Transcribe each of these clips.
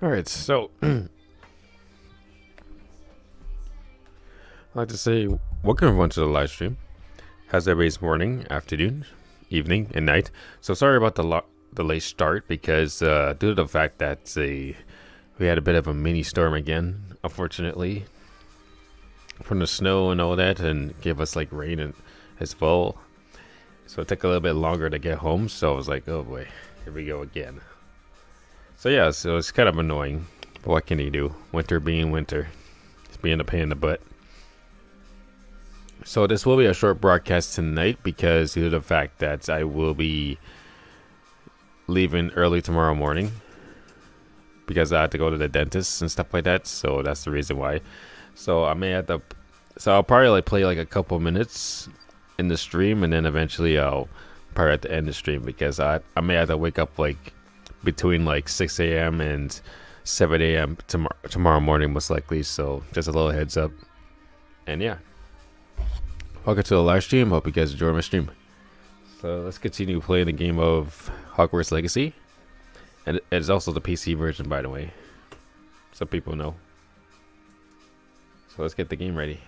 All right, so I'd like to say welcome everyone to the live stream. How's everybody's morning, afternoon, evening, and night? So sorry about the late start because due to the fact that we had a bit of a mini storm again, unfortunately, from the snow and all that, and gave us like rain and as well. So it took a little bit longer to get home. So I was like, oh boy, here we go again. So yeah, so it's kind of annoying. But what can you do? Winter being winter, it's being a pain in the butt. So this will be a short broadcast tonight because due to the fact that I will be leaving early tomorrow morning because I have to go to the dentist and stuff like that. So that's the reason why. So I may have to. So I'll probably like play like a couple minutes in the stream, and then eventually I'll probably have to end the stream because I may have to wake up like between like 6 a.m. and 7 a.m. tomorrow morning most likely. So just a little heads up. And yeah. Welcome to the live stream. Hope you guys enjoy my stream. So let's continue playing the game of Hogwarts Legacy. And it's also the PC version, by the way. Some people know. So let's get the game ready.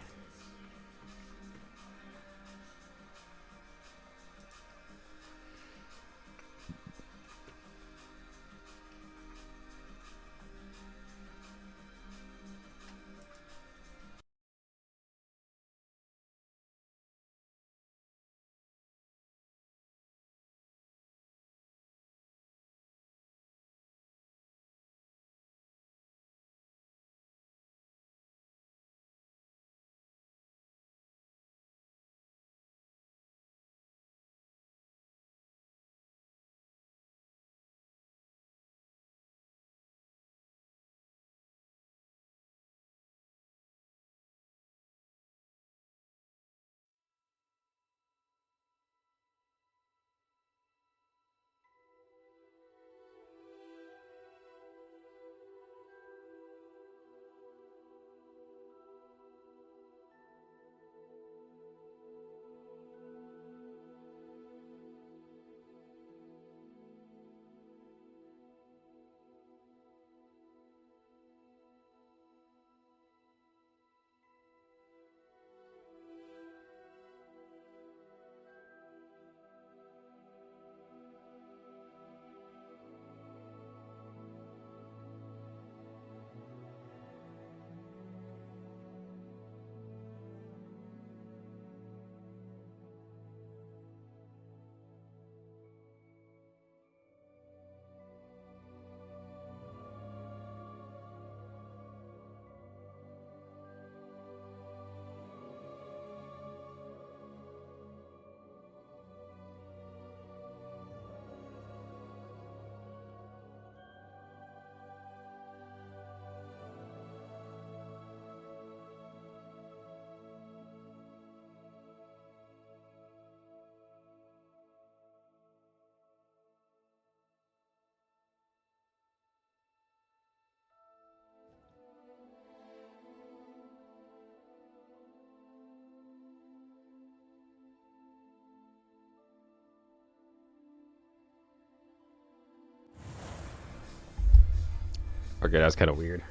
Okay, that's kind of weird.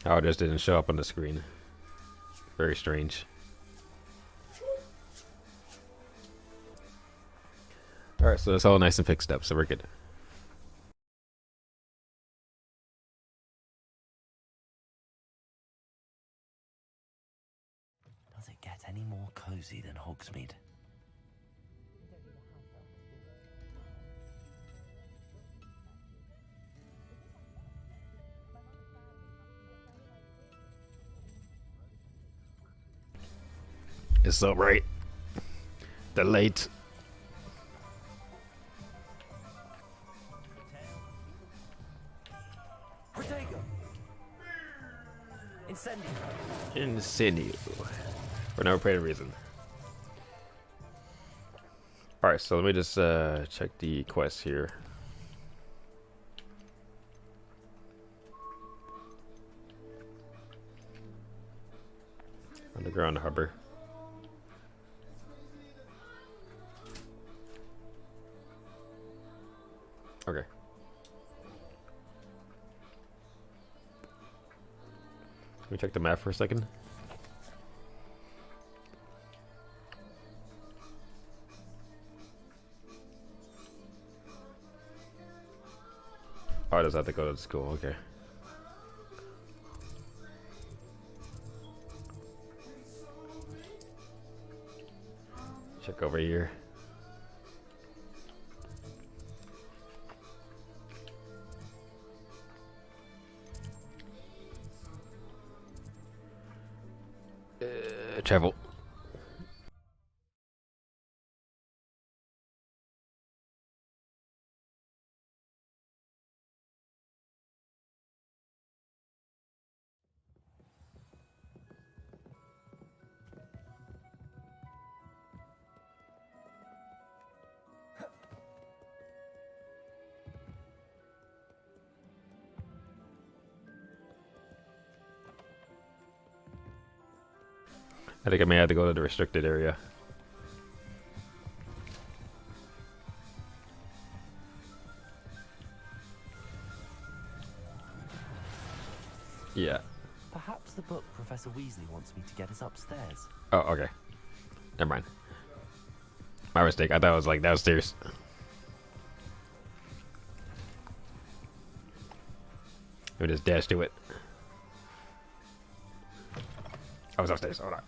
How it just didn't show up on the screen. Very strange. Alright, so it's all nice and fixed up, so we're good. Does it get any more cozy than Hogsmeade? It's so bright. The light. Incendio. For no apparent reason. Alright, so let me just check the quest here. Underground harbor. Okay. Let me check the map for a second. Oh, I just have to go to school. Okay. Check over here. Travel. I think I may have to go to the restricted area. Yeah. Perhaps the book Professor Weasley wants me to get is upstairs. Oh, okay. Never mind. My mistake. I thought it was like downstairs. Let me just dash to it. I was upstairs. Hold on.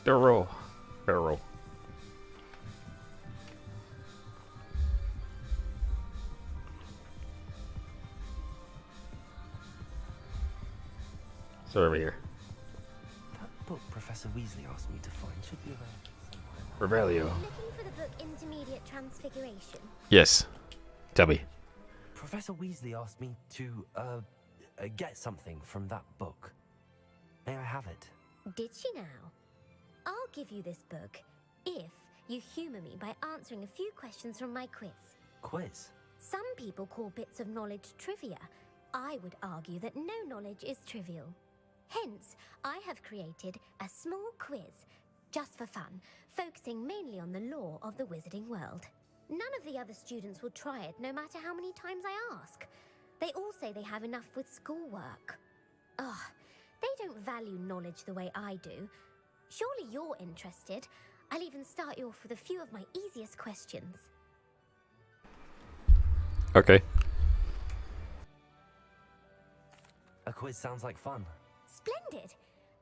Barrel roll. Barrel roll. So over here. That book Professor Weasley asked me to find should be around somewhere. Revelio. Looking for the book Intermediate Transfiguration. Yes. Tell me. Professor Weasley asked me to, get something from that book. May I have it? Did she now? I'll give you this book if you humour me by answering a few questions from my quiz. Quiz? Some people call bits of knowledge trivia. I would argue that no knowledge is trivial. Hence, I have created a small quiz, just for fun, focusing mainly on the lore of the wizarding world. None of the other students will try it, no matter how many times I ask. They all say they have enough with schoolwork. Ugh, they don't value knowledge the way I do. Surely you're interested. I'll even start you off with a few of my easiest questions. Okay. A quiz sounds like fun. Splendid!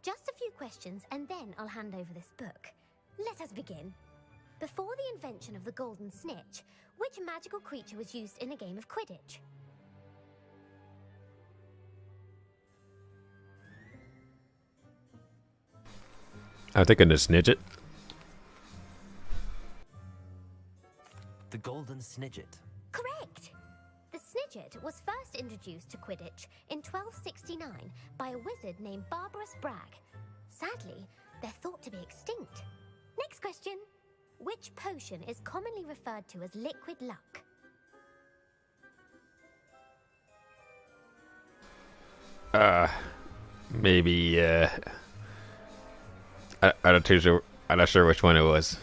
Just a few questions and then I'll hand over this book. Let us begin. Before the invention of the golden snitch, which magical creature was used in a game of Quidditch? I'm thinking to snitch it. The Golden Snidget. Correct! The Snidget was first introduced to Quidditch in 1269 by a wizard named Barbarous Bragg. Sadly, they're thought to be extinct. Next question. Which potion is commonly referred to as liquid luck? Maybe, I'm not too sure. I'm not sure which one it was.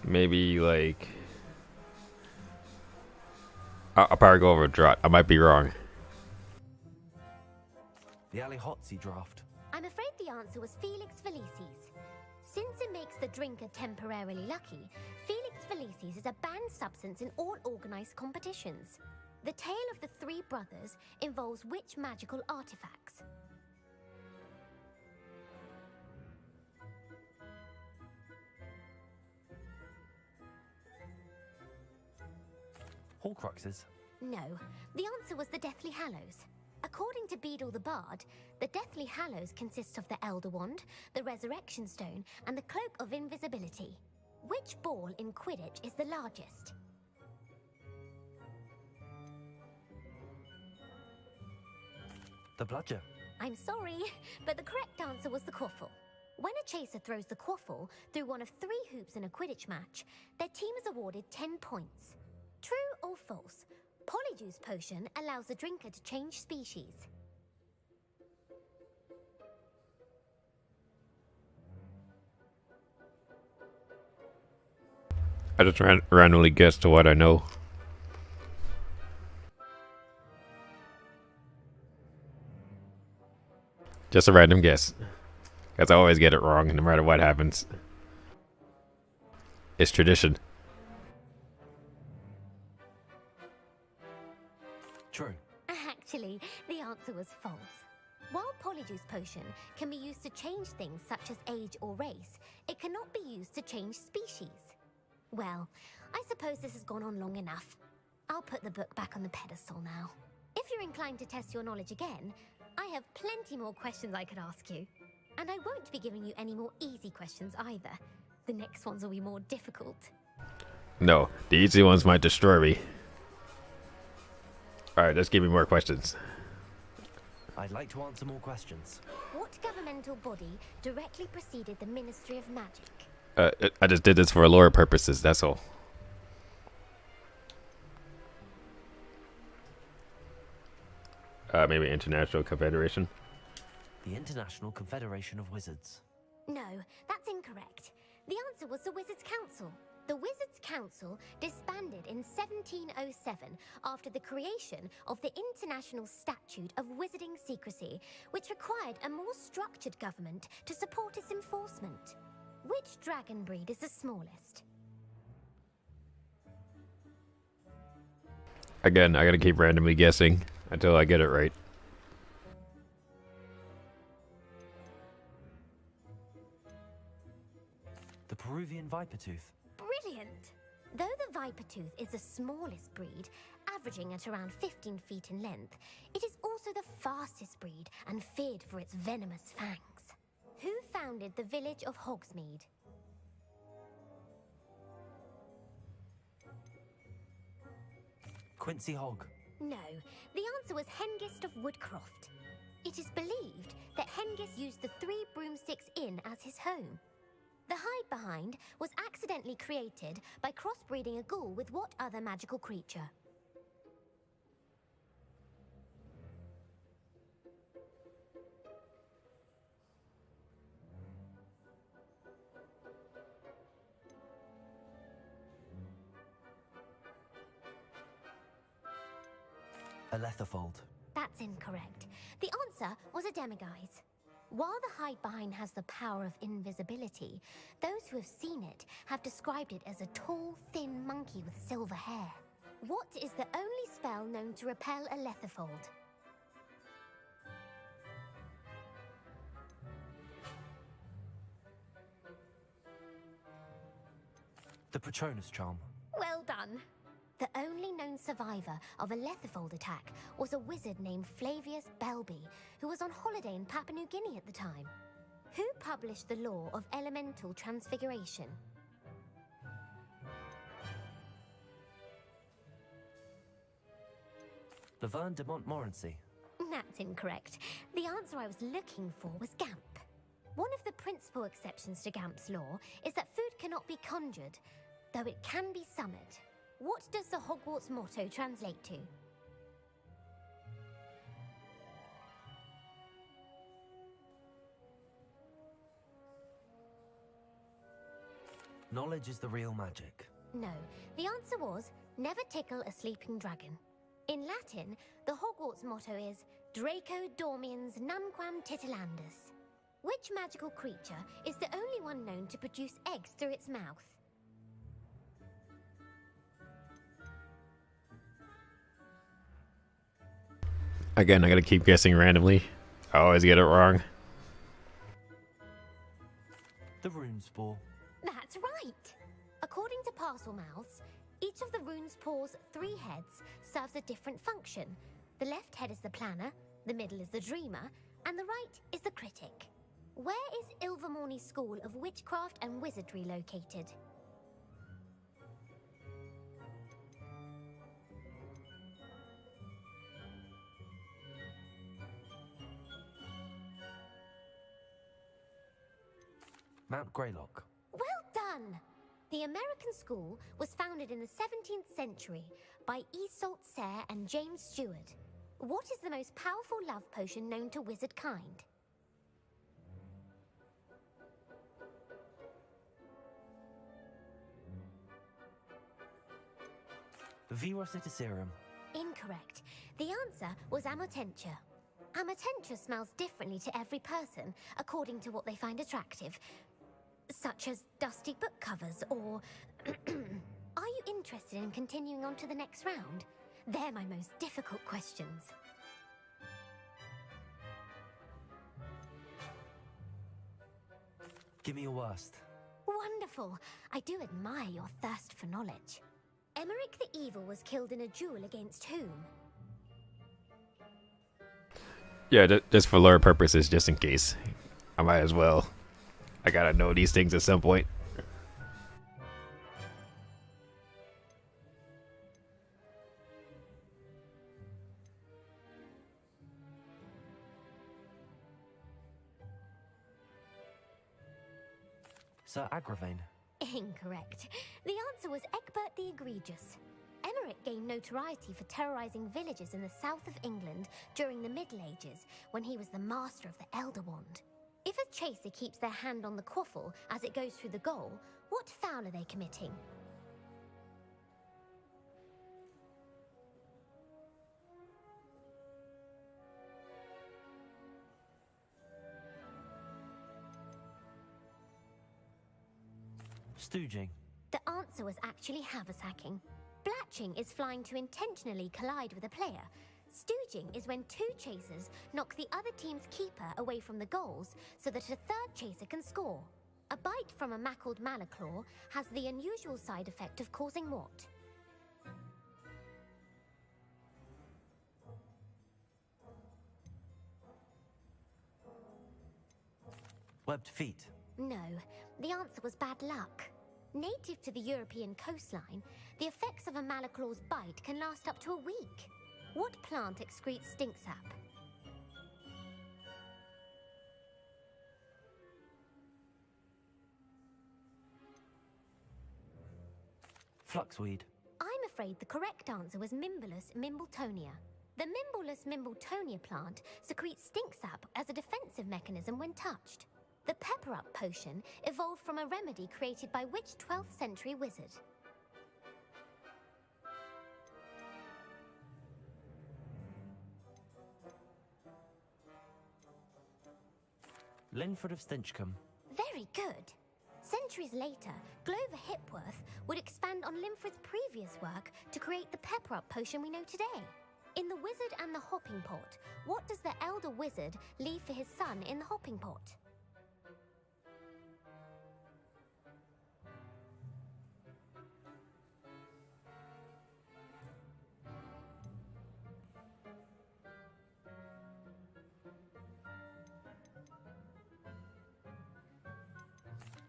Maybe, like... I'll probably go over a draught. I might be wrong. The Alley-Hotsy draft. I'm afraid the answer was Felix Felicis. Since it makes the drinker temporarily lucky, Felix Felicis is a banned substance in all organized competitions. The tale of the three brothers involves which magical artifacts? Horcruxes. No, the answer was the Deathly Hallows. According to Beadle the Bard, the Deathly Hallows consists of the Elder Wand, the Resurrection Stone, and the Cloak of Invisibility. Which ball in Quidditch is the largest? The Bludger. I'm sorry, but the correct answer was the Quaffle. When a chaser throws the Quaffle through one of 3 hoops in a Quidditch match, their team is awarded 10 points. True or false? Polyjuice potion allows the drinker to change species. I just randomly guessed to what I know. Just a random guess. Because I always get it wrong no matter what happens. It's tradition. True. Actually, the answer was false. While Polyjuice Potion can be used to change things such as age or race, it cannot be used to change species. Well, I suppose this has gone on long enough. I'll put the book back on the pedestal now. If you're inclined to test your knowledge again, I have plenty more questions I could ask you. And I won't be giving you any more easy questions either. The next ones will be more difficult. No, the easy ones might destroy me. Alright, let's give me more questions. I'd like to answer more questions. What governmental body directly preceded the Ministry of Magic? I just did this for lore purposes, that's all. Maybe International Confederation? The International Confederation of Wizards. No, that's incorrect. The answer was the Wizards' Council. The Wizards' Council disbanded in 1707 after the creation of the International Statute of Wizarding Secrecy, which required a more structured government to support its enforcement. Which dragon breed is the smallest? Again, I gotta keep randomly guessing until I get it right. The Peruvian Vipertooth. Brilliant! Though the Vipertooth is the smallest breed, averaging at around 15 feet in length, it is also the fastest breed and feared for its venomous fangs. Who founded the village of Hogsmeade? Quincy Hogg. No, the answer was Hengist of Woodcroft. It is believed that Hengist used the Three Broomsticks Inn as his home. The hide-behind was accidentally created by crossbreeding a ghoul with what other magical creature? A Letherfold. That's incorrect. The answer was a demiguise. While the hide-behind has the power of invisibility, those who have seen it have described it as a tall, thin monkey with silver hair. What is the only spell known to repel a Letherfold? The Patronus Charm. Well done. The only known survivor of a Letherfold attack was a wizard named Flavius Belby, who was on holiday in Papua New Guinea at the time. Who published the law of elemental transfiguration? Laverne de Montmorency. That's incorrect. The answer I was looking for was Gamp. One of the principal exceptions to Gamp's law is that food cannot be conjured, though it can be summoned. What does the Hogwarts motto translate to? Knowledge is the real magic. No, the answer was never tickle a sleeping dragon. In Latin, the Hogwarts motto is Draco dormiens numquam titilandus. Which magical creature is the only one known to produce eggs through its mouth? Again, I gotta keep guessing randomly. I always get it wrong. The Runespore. That's right! According to Parselmouths, each of the Runespore's 3 heads serves a different function. The left head is the planner, the middle is the dreamer, and the right is the critic. Where is Ilvermorny School of Witchcraft and Wizardry located? Mount Greylock. Well done! The American school was founded in the 17th century by Iseult Sayre and James Stewart. What is the most powerful love potion known to wizard kind? Virus Itiserum. Incorrect. The answer was Amotentia. Amatentia smells differently to every person, according to what they find attractive, such as dusty book covers or... Are you interested in continuing on to the next round? They're my most difficult questions. Give me your worst. Wonderful. I do admire your thirst for knowledge. Emmerich the Evil was killed in a duel against whom? Yeah, just for lore purposes, just in case. I might as well. I gotta know these things at some point. Sir Agravain. Incorrect. The answer was Egbert the Egregious. Emmerich gained notoriety for terrorizing villages in the south of England during the Middle Ages, when he was the master of the Elder Wand. If a chaser keeps their hand on the quaffle as it goes through the goal, what foul are they committing? Stooging. The answer was actually haversacking. Blatching is flying to intentionally collide with a player. Stooging is when two chasers knock the other team's keeper away from the goals so that a third chaser can score. A bite from a mackled malaclaw has the unusual side effect of causing what? Webbed feet. No, the answer was bad luck. Native to the European coastline, the effects of a malaclaw's bite can last up to a week. What plant excretes stink sap? Fluxweed. I'm afraid the correct answer was Mimbulus mimbletonia. The Mimbulus mimbletonia plant secretes stink sap as a defensive mechanism when touched. The Pepper Up potion evolved from a remedy created by which 12th century wizard? Linford of Stinchcombe. Very good. Centuries later, Glover Hipworth would expand on Linford's previous work to create the Pepper Up potion we know today. In The Wizard and the Hopping Pot, what does the elder wizard leave for his son in the hopping pot?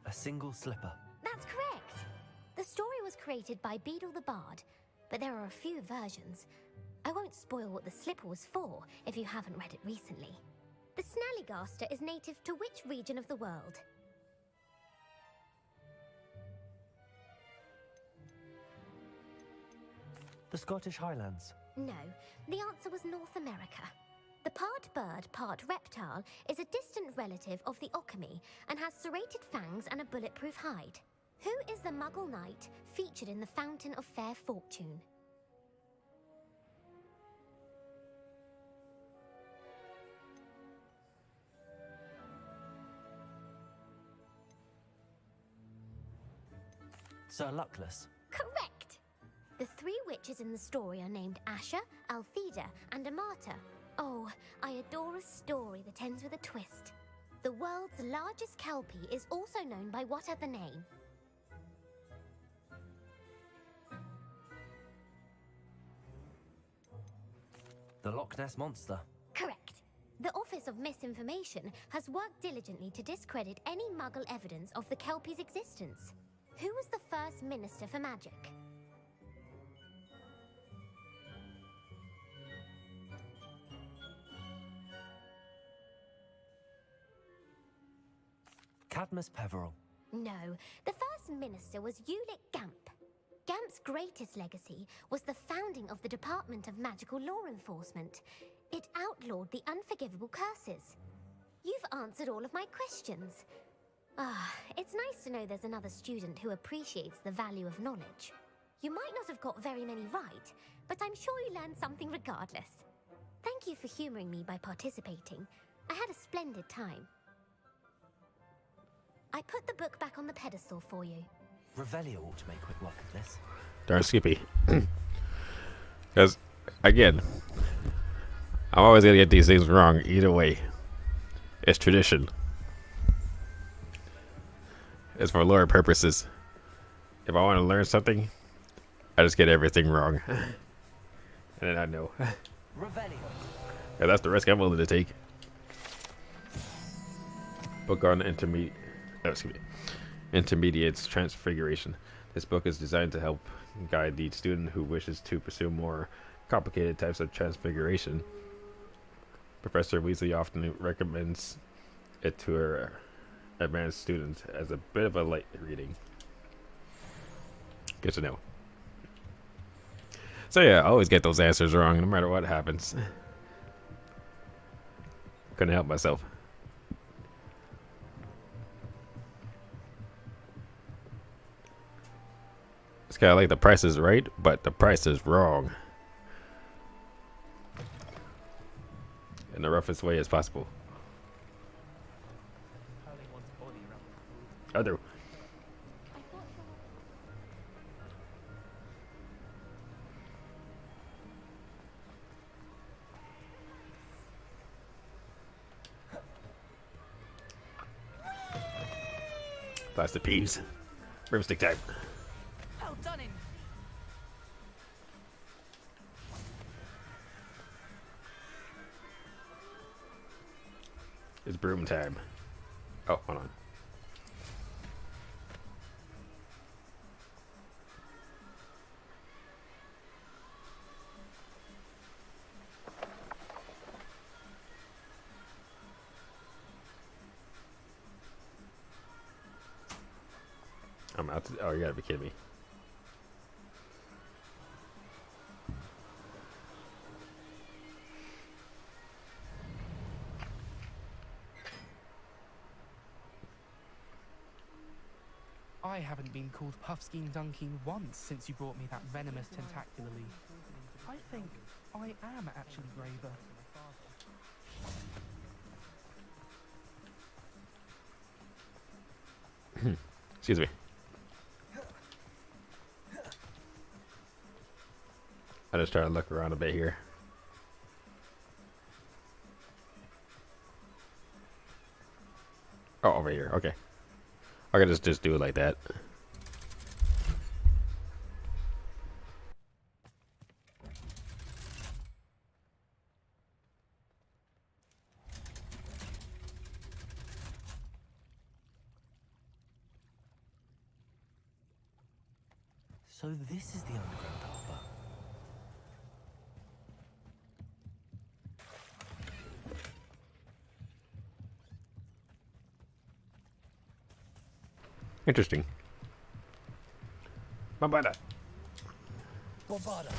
A single slipper. That's correct. The story was created by Beadle the Bard, but there are a few versions. I won't spoil what the slipper was for if you haven't read it recently. The Snallygaster is native to which region of the world? The Scottish Highlands. No, the answer was North America. The part bird, part reptile is a distant relative of the Occamy and has serrated fangs and a bulletproof hide. Who is the Muggle knight featured in the Fountain of Fair Fortune? Sir Luckless. Correct! The three witches in the story are named Asha, Altheda, and Amata. Oh, I adore a story that ends with a twist. The world's largest kelpie is also known by what other name? The Loch Ness Monster. Correct. The Office of Misinformation has worked diligently to discredit any Muggle evidence of the kelpie's existence. Who was the first Minister for Magic? Cadmus Peveril. No, the first minister was Ulick Gamp. Gamp's greatest legacy was the founding of the Department of Magical Law Enforcement. It outlawed the unforgivable curses. You've answered all of my questions. It's nice to know there's another student who appreciates the value of knowledge. You might not have got very many right, but I'm sure you learned something regardless. Thank Thank you for humoring me by participating. I had a splendid time. I put the book back on the pedestal for you. Revelio ought to make quick work of this. Darn Skippy. Because, again, I'm always going to get these things wrong either way. It's tradition. It's for lore purposes. If I want to learn something, I just get everything wrong. And then I know. Revelio. Yeah, that's the risk I'm willing to take. Book on Intermediate's Transfiguration. This book is designed to help guide the student who wishes to pursue more complicated types of transfiguration. Professor Weasley often recommends it to her advanced students as a bit of a light reading. Good to know. So yeah, I always get those answers wrong no matter what happens. Couldn't help myself. It's kind of like the price is right, but the price is wrong. In the roughest way as possible. Other. Plastic peeves. Broomstick time. Well done him. It's broom time. Oh, hold on. I'm out to, oh, you gotta be kidding me. I haven't been called Puffskein Dunking once since you brought me that venomous tentacularly. I think I am actually braver. Excuse me. I just try to look around a bit here. Oh, over here. Okay. I can just do it like that. So this is the underground harbor. Interesting. Bombada. Bombada.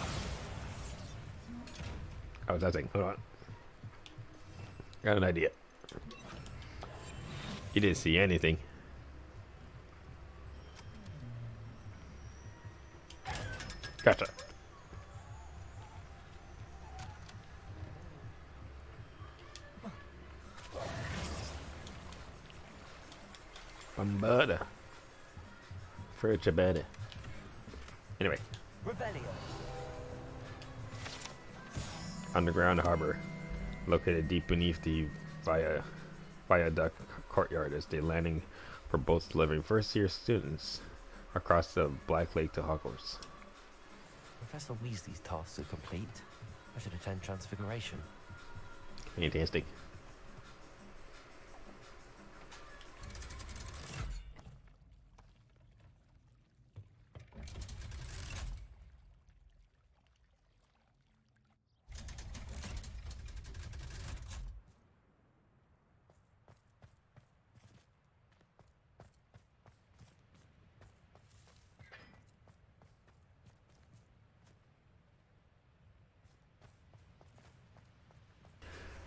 How was that thing? Hold on. Got an idea. You didn't see anything. Gotcha. Bombada. Furcha bed. Anyway. Revelio. Underground harbor, located deep beneath the viaduct courtyard, is the landing for both delivering first-year students across the Black Lake to Hogwarts. Professor Weasley's tasks are complete. I should attend Transfiguration. Fantastic.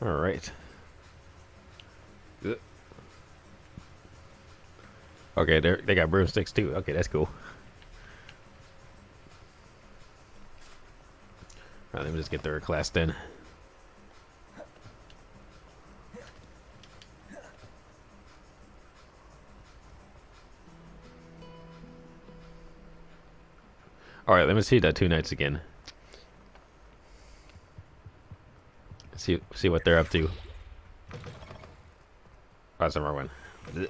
All right. Okay, they got broomsticks too. Okay, that's cool. All right, let me just get their class then. All right, let me see the 2 knights again. See what they're up to. Oh, that's the wrong one. I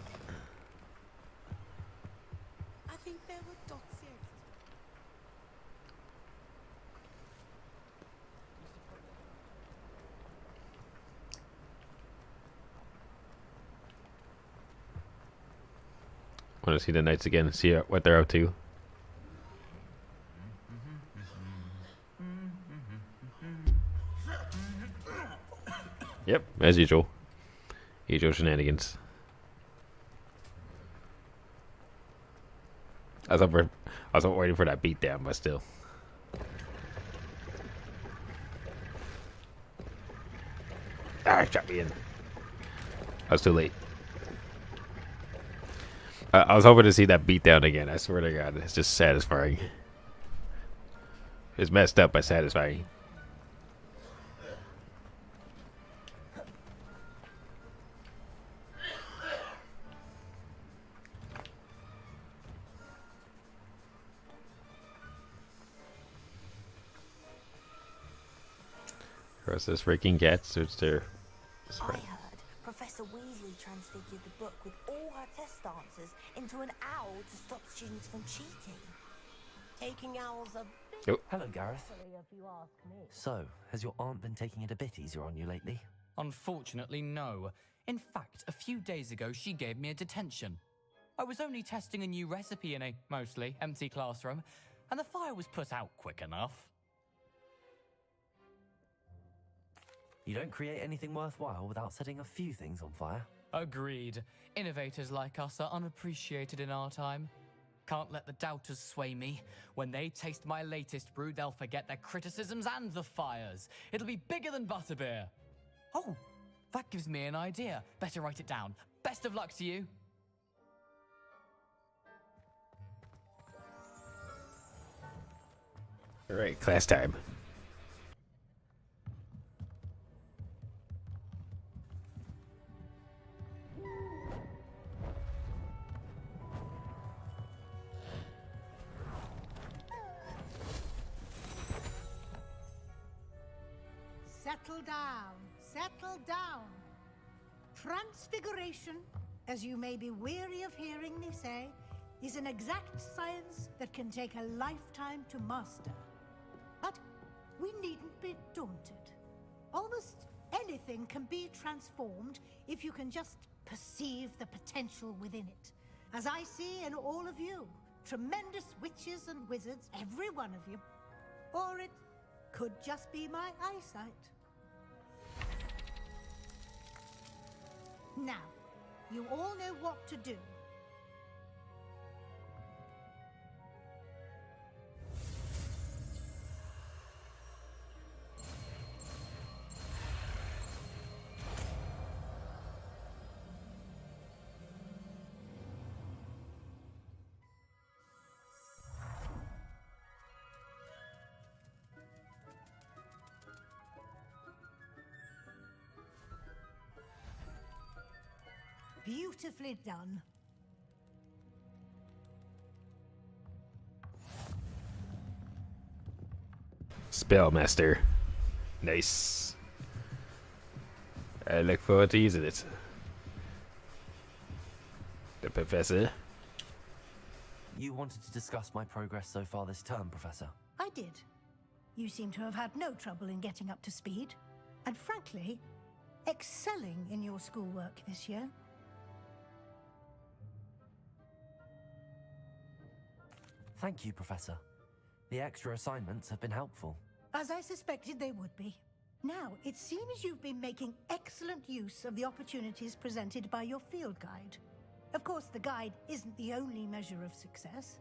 think there were dots here. Want to see the knights again? See what they're up to. Yep, as usual. Usual shenanigans. I was waiting for that beatdown, but still. Ah, shot me in. I was too late. I was hoping to see that beatdown again. I swear to God, it's just satisfying. It's messed up, but satisfying. Across this freaking cats, it's their. I heard Professor Weasley transfigured the book with all her test answers into an owl to stop students from cheating. Taking owls a bit... Hello, Gareth. So, has your aunt been taking it a bit easier on you lately? Unfortunately, no. In fact, a few days ago, she gave me a detention. I was only testing a new recipe in a mostly empty classroom, and the fire was put out quick enough. You don't create anything worthwhile without setting a few things on fire. Agreed. Innovators like us are unappreciated in our time. Can't let the doubters sway me. When they taste my latest brew, they'll forget their criticisms and the fires. It'll be bigger than butterbeer. Oh, that gives me an idea. Better write it down. Best of luck to you. All right, class time. Settle down, settle down. Transfiguration, as you may be weary of hearing me say, is an exact science that can take a lifetime to master. But we needn't be daunted. Almost anything can be transformed if you can just perceive the potential within it. As I see in all of you, tremendous witches and wizards, every one of you. Or it could just be my eyesight. Now, you all know what to do. Beautifully done. Spellmaster. Nice. I look forward to using it. The professor. You wanted to discuss my progress so far this term, Professor. I did. You seem to have had no trouble in getting up to speed. And frankly, excelling in your schoolwork this year. Thank you, Professor. The extra assignments have been helpful. As I suspected they would be. Now, it seems you've been making excellent use of the opportunities presented by your field guide. Of course, the guide isn't the only measure of success.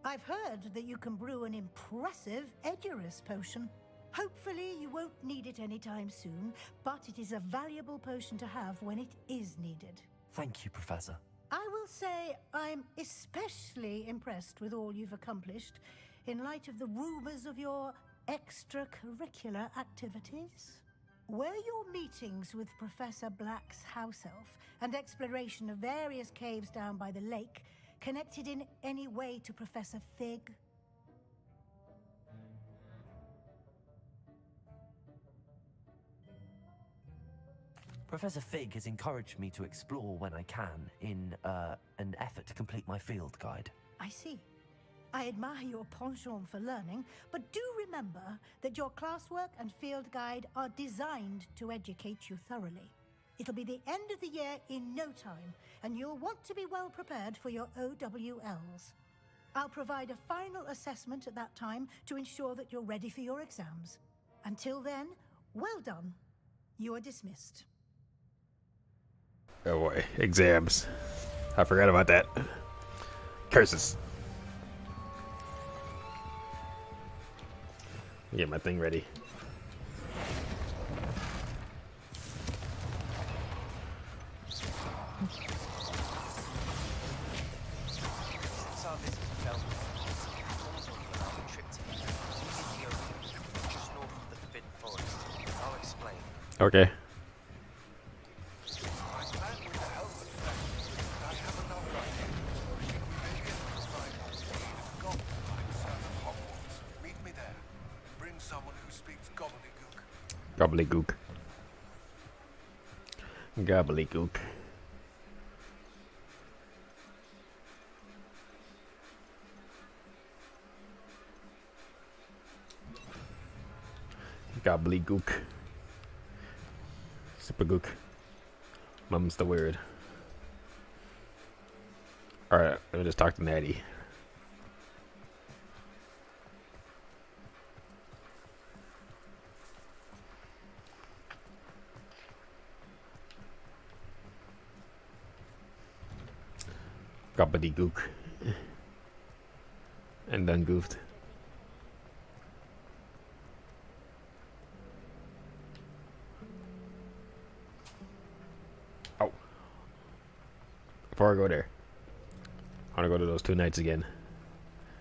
I've heard that you can brew an impressive Edurus potion. Hopefully, you won't need it anytime soon, but it is a valuable potion to have when it is needed. Thank you, Professor. I will say I'm especially impressed with all you've accomplished in light of the rumors of your extracurricular activities. Were your meetings with Professor Black's house elf and exploration of various caves down by the lake connected in any way to Professor Fig? Professor Fig has encouraged me to explore when I can in an effort to complete my field guide. I see. I admire your penchant for learning, but do remember that your classwork and field guide are designed to educate you thoroughly. It'll be the end of the year in no time, and you'll want to be well prepared for your OWLs. I'll provide a final assessment at that time to ensure that you're ready for your exams. Until then, well done. You are dismissed. Oh boy, exams. I forgot about that. Curses. Get my thing ready. Since our visit to Belgium, also on our trip to Ethiopia, just north of the Forbidden Forest. I'll explain. Okay. My plan with the help of that, I have enough ideas. We may be able to find a goblin like son of Hogwarts. Meet me there. Bring someone who speaks gobbledygook. Gobbledygook. Gobbledygook. Gobbledygook. Supergook. Mum's the word. Alright, let me just talk to Natty. Gobbledygook. And then goofed. Oh. Before I go there, I want to go to those 2 nights again.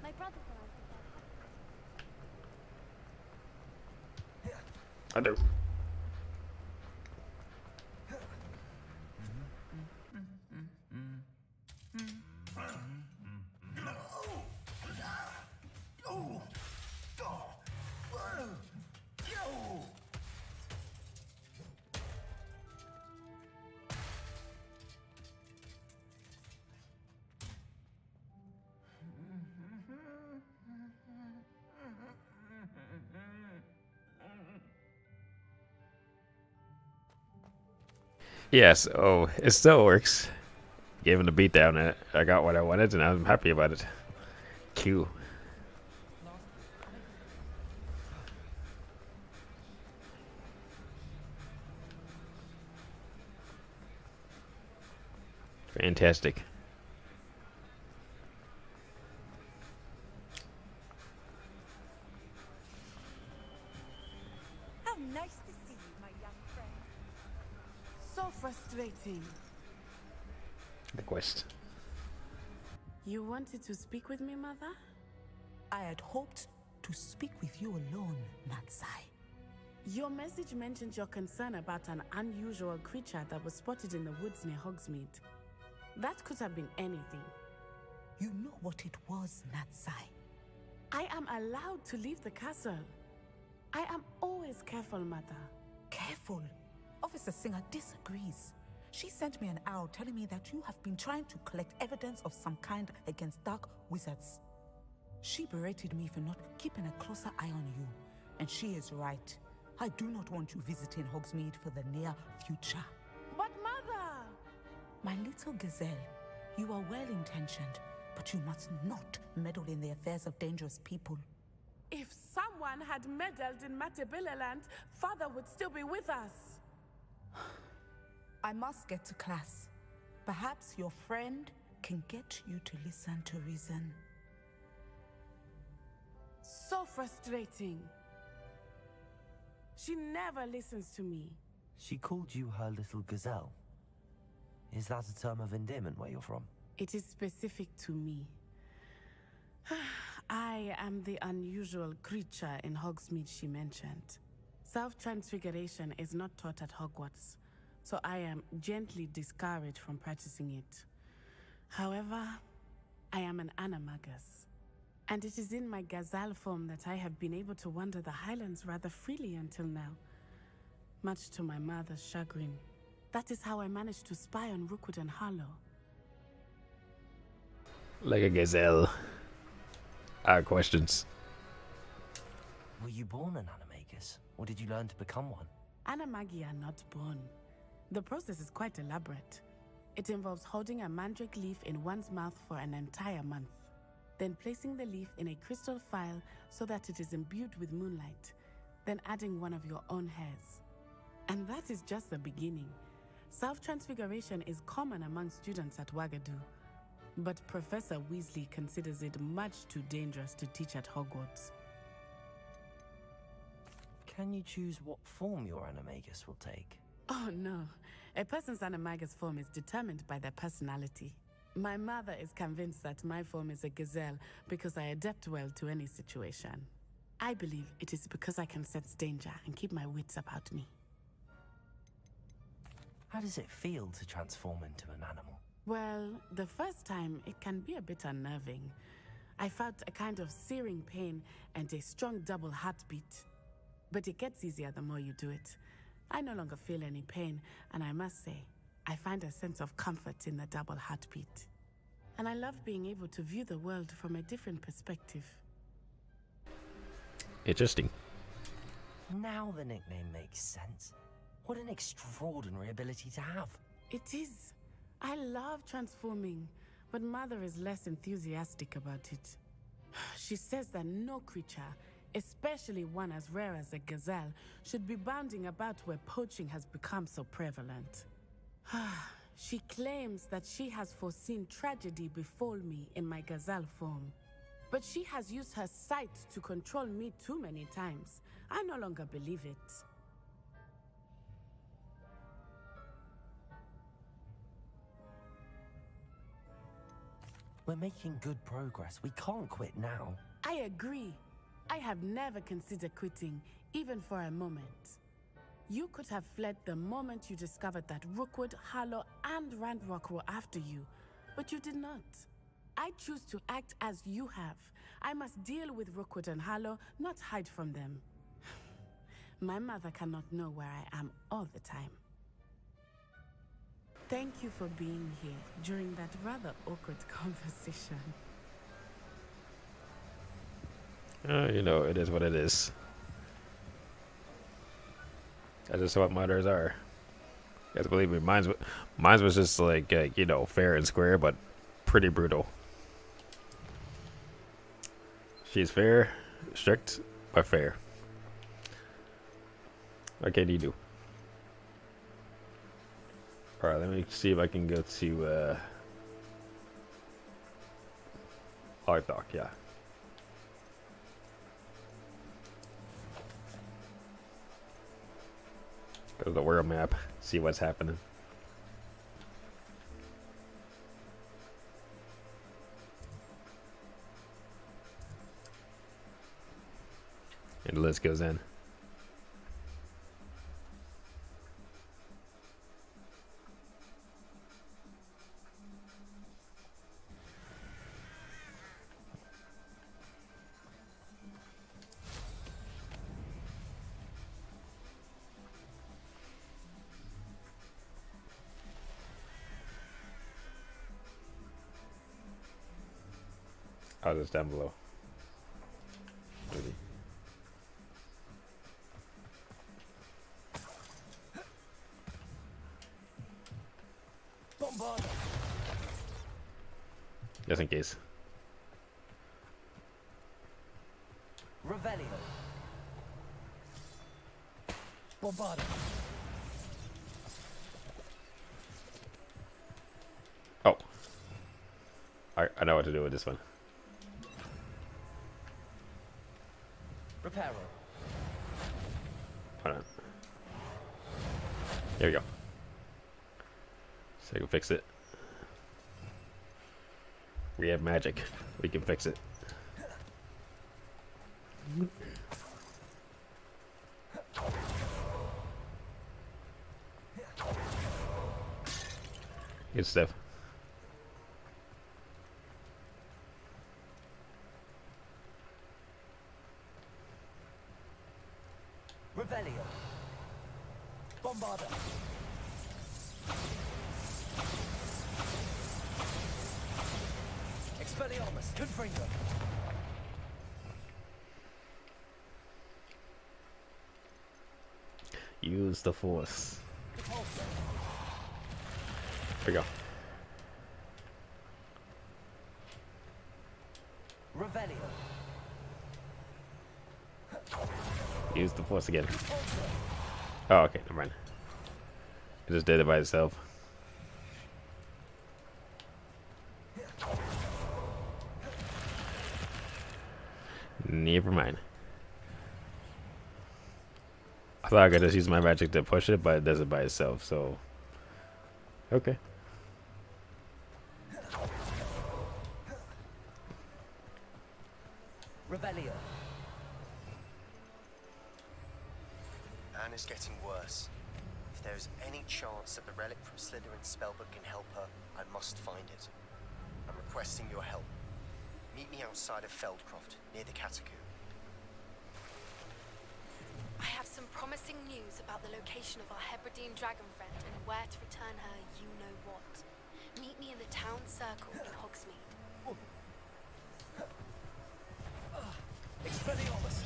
My brother I do. Yes, oh, it still works. Gave him the beatdown, and I got what I wanted, and I'm happy about it. Q. Fantastic. How nice to see you, my young friend. So frustrating. The quest. You wanted to speak with me, Mother? I had hoped to speak with you alone, Natsai. Your message mentioned your concern about an unusual creature that was spotted in the woods near Hogsmeade. That could have been anything. You know what it was, Natsai. I am allowed to leave the castle. I am always careful, Mother. Careful. Officer Singer disagrees. She sent me an owl telling me that you have been trying to collect evidence of some kind against dark wizards. She berated me for not keeping a closer eye on you. And she is right. I do not want you visiting Hogsmeade for the near future. But Mother! My little gazelle, you are well-intentioned, but you must not meddle in the affairs of dangerous people. If someone had meddled in Matabeleland, Father would still be with us. I must get to class. Perhaps your friend can get you to listen to reason. So frustrating. She never listens to me. She called you her little gazelle. Is that a term of endearment where you're from? It is specific to me. I am the unusual creature in Hogsmeade she mentioned. Self-transfiguration is not taught at Hogwarts, so I am gently discouraged from practicing it. However, I am an animagus, and it is in my gazelle form that I have been able to wander the Highlands rather freely until now, much to my mother's chagrin. That is how I managed to spy on Rookwood and Harlow. Like a gazelle. I have questions. Were you born an animagus, or did you learn to become one? Animagi are not born. The process is quite elaborate. It involves holding a mandrake leaf in one's mouth for an entire month, then placing the leaf in a crystal phial so that it is imbued with moonlight, then adding one of your own hairs. And that is just the beginning. Self-transfiguration is common among students at Wagadu, but Professor Weasley considers it much too dangerous to teach at Hogwarts. Can you choose what form your animagus will take? Oh no, a person's animagus form is determined by their personality. My mother is convinced that my form is a gazelle because I adapt well to any situation. I believe it is because I can sense danger and keep my wits about me. How does it feel to transform into an animal? Well, the first time it can be a bit unnerving. I felt a kind of searing pain and a strong double heartbeat. But it gets easier the more you do it. I no longer feel any pain, and I must say, I find a sense of comfort in the double heartbeat. And I love being able to view the world from a different perspective. Interesting. Now the nickname makes sense. What an extraordinary ability to have. It is. I love transforming, but Mother is less enthusiastic about it. She says that no creature, especially one as rare as a gazelle, should be bounding about where poaching has become so prevalent. She claims that she has foreseen tragedy befall me in my gazelle form. But she has used her sight to control me too many times. I no longer believe it. We're making good progress. We can't quit now. I agree. I have never considered quitting, even for a moment. You could have fled the moment you discovered that Rookwood, Harlow, and Randrock were after you, but you did not. I choose to act as you have. I must deal with Rookwood and Harlow, not hide from them. My mother cannot know where I am all the time. Thank you for being here during that rather awkward conversation. You know, it is what it is. That's just what mothers are. You guys believe me, mine was just like, you know, fair and square, but pretty brutal. She's fair, strict, but fair. What can you do? Alright, let me see if I can go to, Dock, yeah. Go to the world map, see what's happening. And the list goes in. Oh, that's down below. Maybe. Bombard! Just in case. Revelio. Bombard. Oh. I know what to do with this one. Reparo. Hold on. There we go. So I can fix it. We have magic. We can fix it. Good stuff. Revelio. Bombarda. Expelliarmus, Confringo. Use the force. Repulsor. There we go. Revelio. Use the force again. Oh, okay, never mind. It just did it by itself. Never mind. I thought I could just use my magic to push it, but it does it by itself, so... Okay. Revelio. Anna's getting worse. If there is any chance that the relic from Slytherin's spellbook can help her, I must find it. I'm requesting your help. Meet me outside of Feldcroft, near the Catacomb. I have some promising news about the location of our Hebridean dragon friend and where to return her you-know-what. Meet me in the town circle in Hogsmeade. Expelliarmus.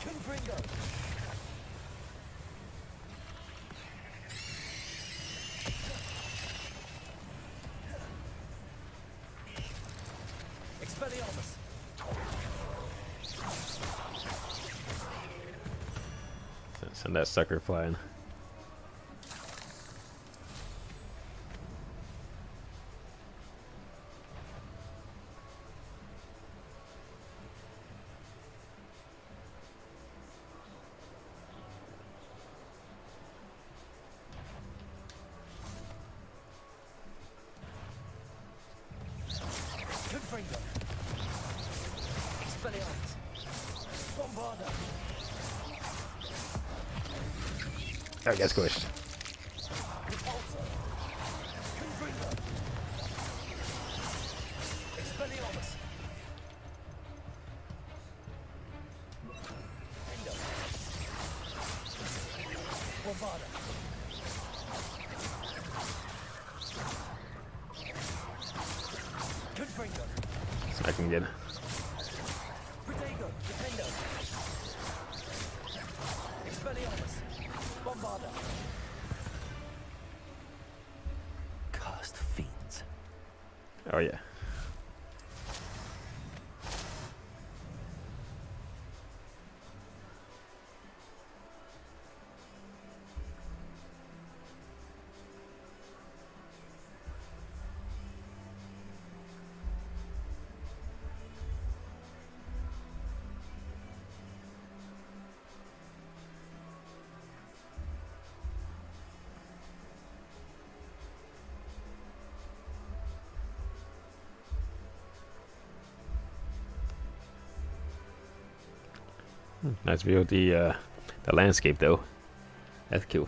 Confringo. Expelliarmus. Send that sucker flying. Confringo. Expelliarmus. Bombarda. I get squished. Repulsor. Confringo. Expelliarmus. Endo. Bombarda. Confringo. So I can get. Protego. Defendo. Expelliarmus. Bombarda. Cursed fiends. Oh yeah. Nice view of the landscape though. That's cool.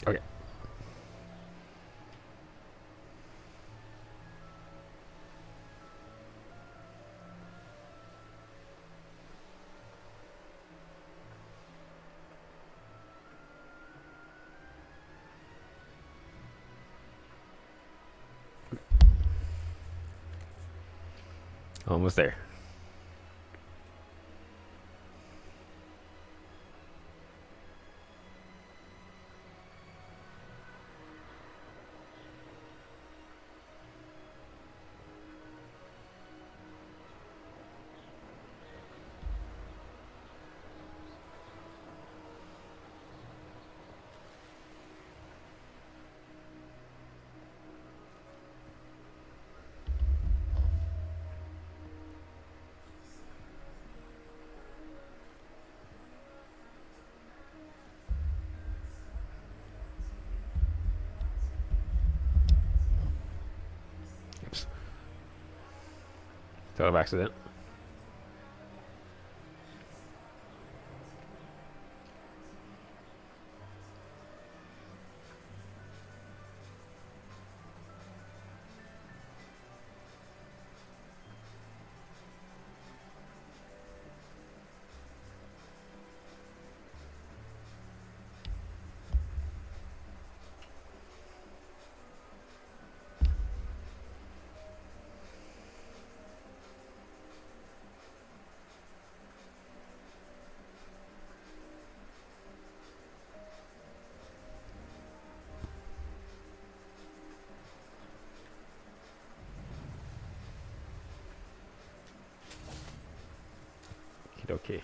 Okay. Almost there. Total accident. Okay.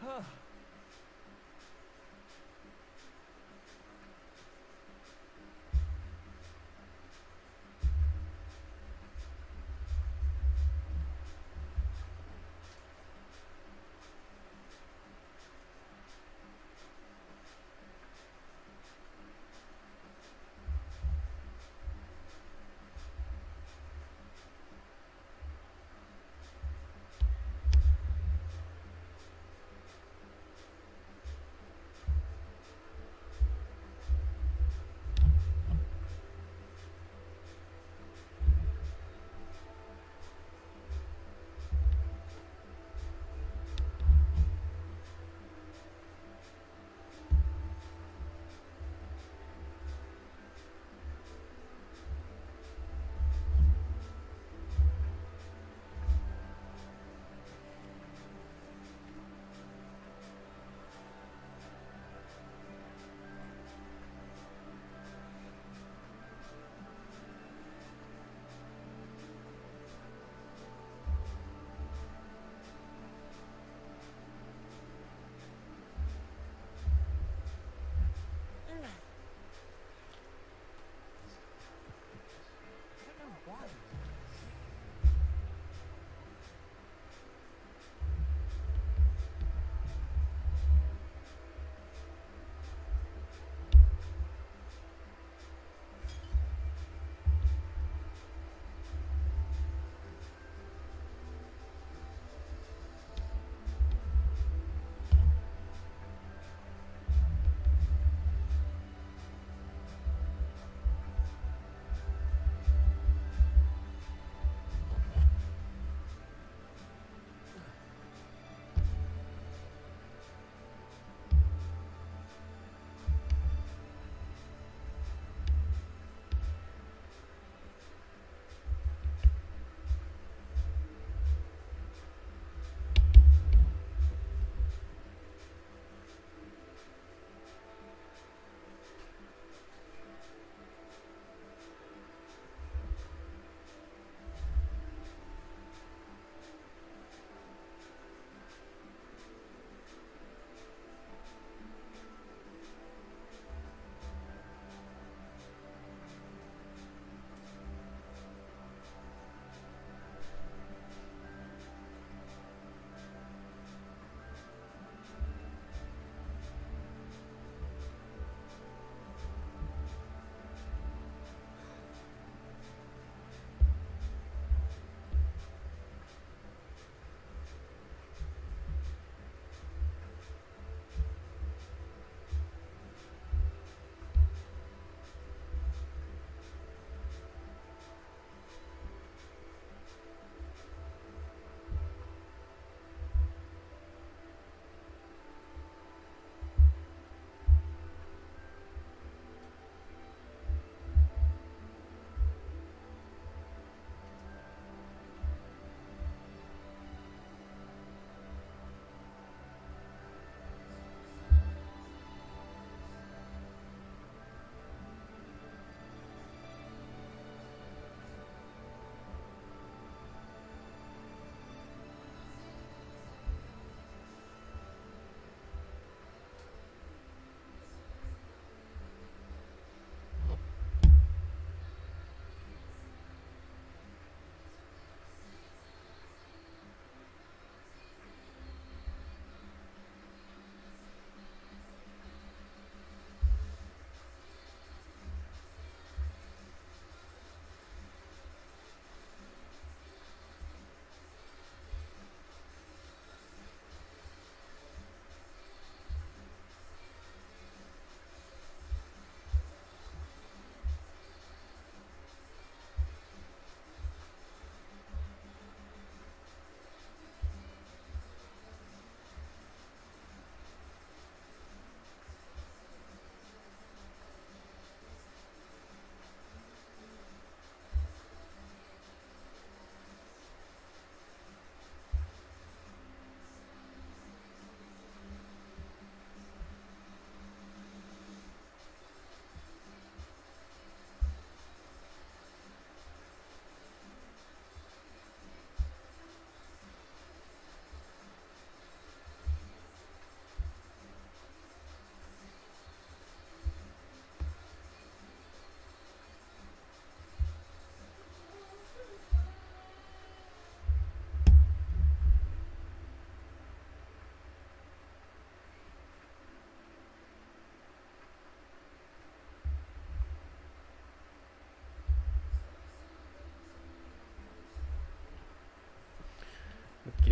Oh.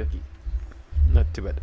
Okie dokie. Not too bad.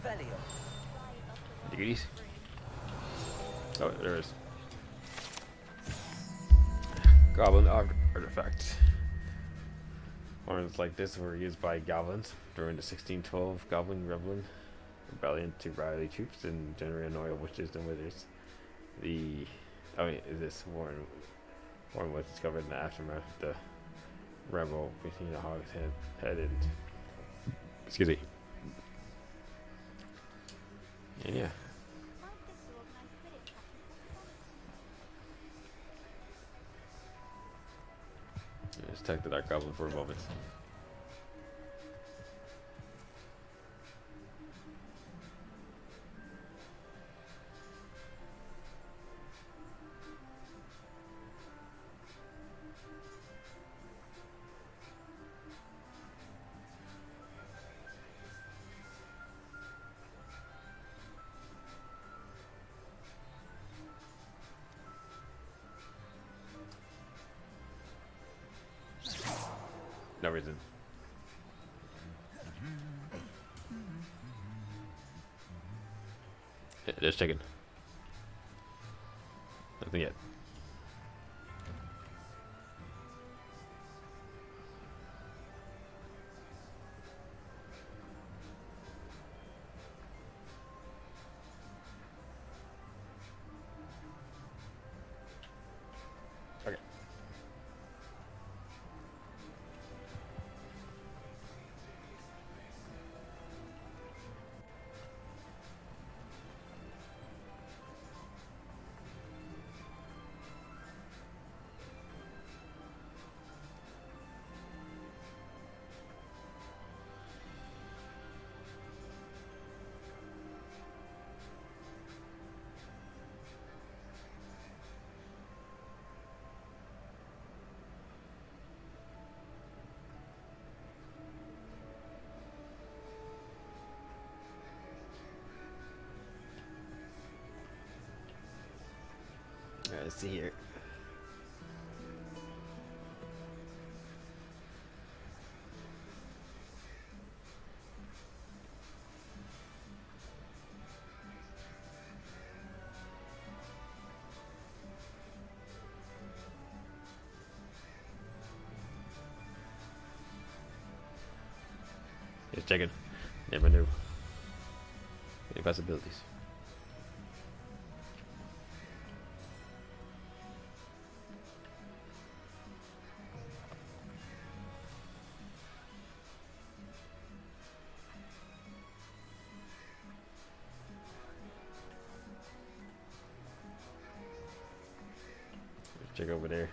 Revelio. Degrees. Oh, there it is. Goblin artifact. Horns like this were used by goblins during the 1612 Goblin Rebellion to rally troops and generate annoy witches and wizards. This Warren was discovered in the aftermath of the rebel between the Hog's head and excuse me. And yeah. Let's take the Dark Goblin for a moment. No reason. Yeah, there's chicken. Nothing yet. Okay. Alright, let's see here. Just checking. Never knew. Any possibilities. Check over there.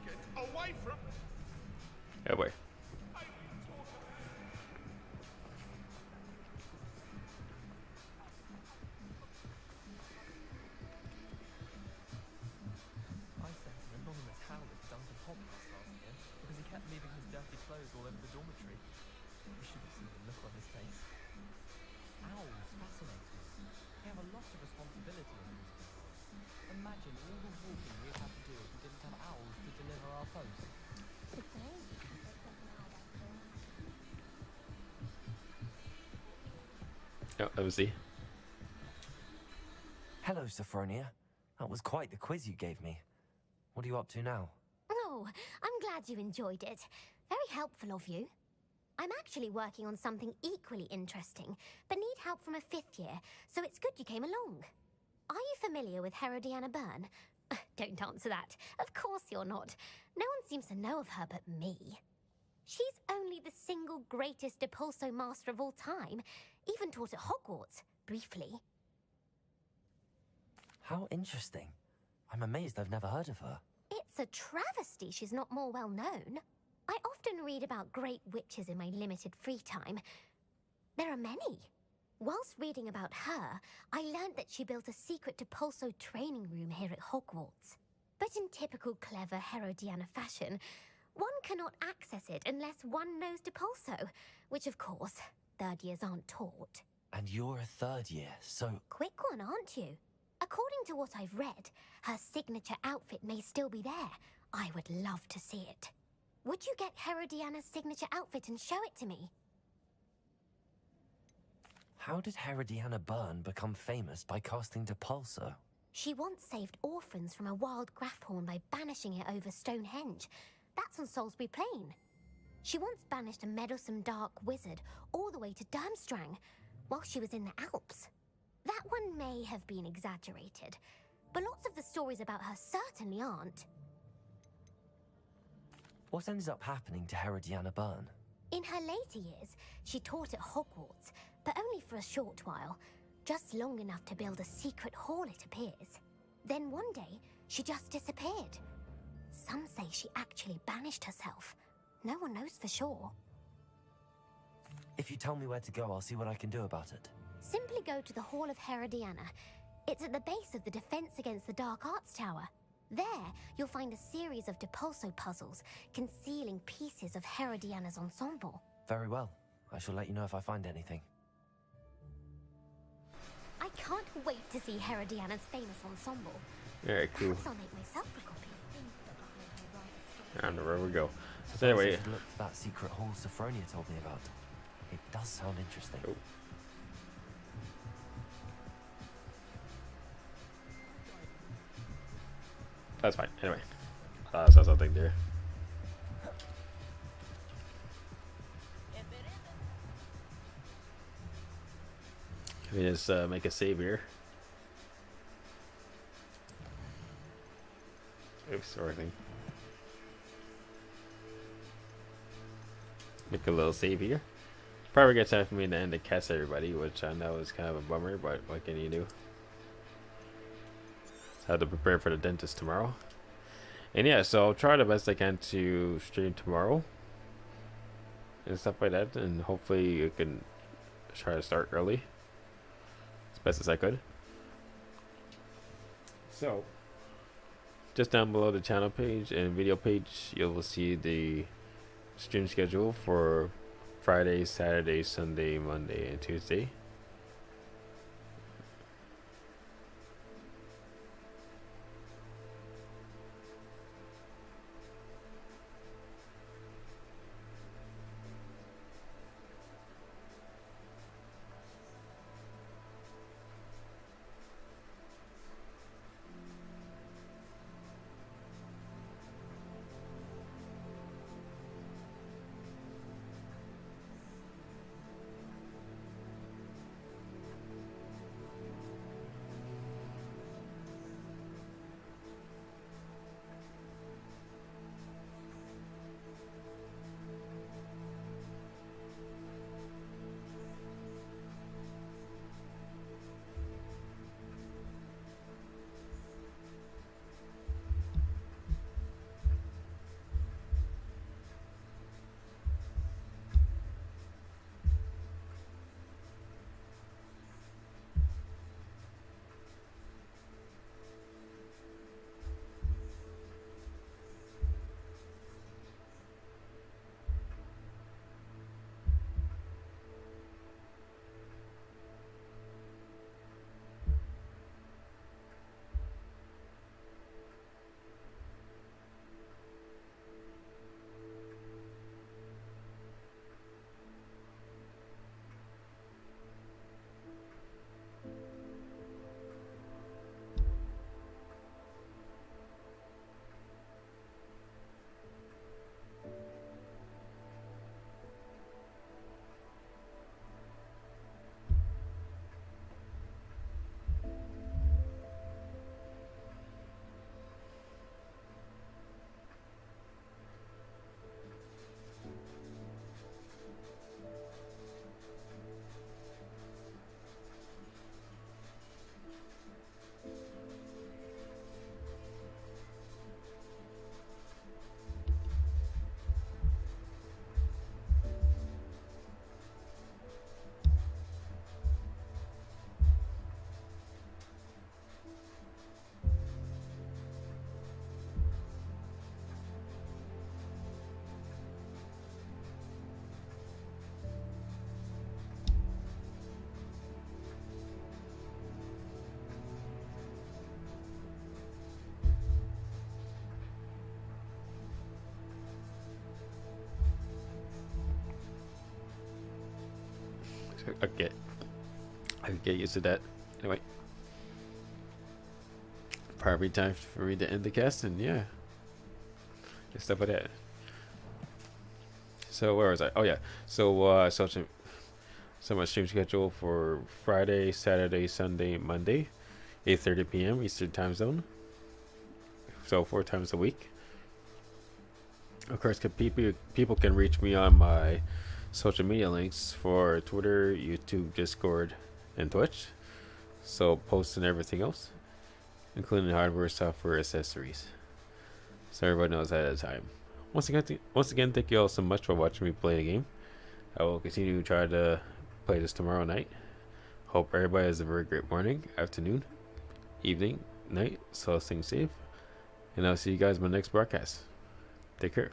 Get away from... Oh boy. I sent an anonymous howl at Duncan Hogwarts last year because he kept leaving his dirty clothes all over the dormitory. You should have seen the look on his face. Owls fascinate me. They have a lot of responsibility in these days. Imagine all the walking we'd have to do if we didn't have owls to deliver our post. Oh, let me see. Hello, Sophronia. That was quite the quiz you gave me. What are you up to now? Oh, I'm glad you enjoyed it. Very helpful of you. I'm actually working on something equally interesting, but need help from a 5th year, so it's good you came along. Are you familiar with Herodiana Byrne? Don't answer that. Of course you're not. No one seems to know of her but me. She's only the single greatest Depulso master of all time. Even taught at Hogwarts, briefly. How interesting. I'm amazed I've never heard of her. It's a travesty she's not more well known. I often read about great witches in my limited free time. There are many. Whilst reading about her, I learned that she built a secret Depulso training room here at Hogwarts. But in typical clever Herodiana fashion, one cannot access it unless one knows Depulso, which of course, 3rd years aren't taught. And you're a third year, so Quick one, aren't you? According to what I've read, her signature outfit may still be there. I would love to see it. Would you get Herodiana's signature outfit and show it to me? how did Herodiana Byrne become famous by casting Depulso? She once saved orphans from a wild Grafhorn by banishing it over Stonehenge. That's on Salisbury Plain. She once banished a meddlesome dark wizard all the way to Durmstrang while she was in the Alps. That one may have been exaggerated, but lots of the stories about her certainly aren't. What ended up happening to Herodiana Byrne? In her later years, she taught at Hogwarts, but only for a short while, just long enough to build a secret hall, it appears. Then one day, she just disappeared. Some say she actually banished herself. No one knows for sure. If you tell me where to go, I'll see what I can do about it. Simply go to the Hall of Herodiana. It's at the base of the Defense Against the Dark Arts Tower. There, you'll find a series of Depulso puzzles concealing pieces of Herodiana's ensemble. Very well. I shall let you know if I find anything. I can't wait to see Herodiana's famous ensemble. Alright, cool. Perhaps I'll make myself a copy. I don't know where we go. So anyway, Look for that secret hall Sophronia told me about. It does sound interesting. oh. That's fine. Anyway, I saw something there. Let me just make a save here. Oops, sorry thing. Make a little save here. Probably gets time for me to end the cast, everybody, which I know is kind of a bummer, but what can you do? So I have to prepare for the dentist tomorrow. And yeah, so I'll try the best I can to stream tomorrow and stuff like that, and hopefully you can try to start early as best as I could. So just down below the channel page and video page, you will see the stream schedule for Friday, Saturday, Sunday, Monday, and Tuesday. I could get used to that. Anyway, probably time for me to end the cast, and yeah, just stuff like that. So where was I? Oh yeah, so my stream schedule for Friday, Saturday, Sunday, Monday, 8:30 p.m. Eastern Time Zone. So 4 times a week. Of course, people can reach me on my social media links for Twitter, YouTube, Discord, and Twitch. So posts and everything else, including hardware, software, accessories. So everybody knows ahead of time. Once again, thank you all so much for watching me play the game. I will continue to try to play this tomorrow night. Hope everybody has a very great morning, afternoon, evening, night. So stay safe, and I'll see you guys in my next broadcast. Take care.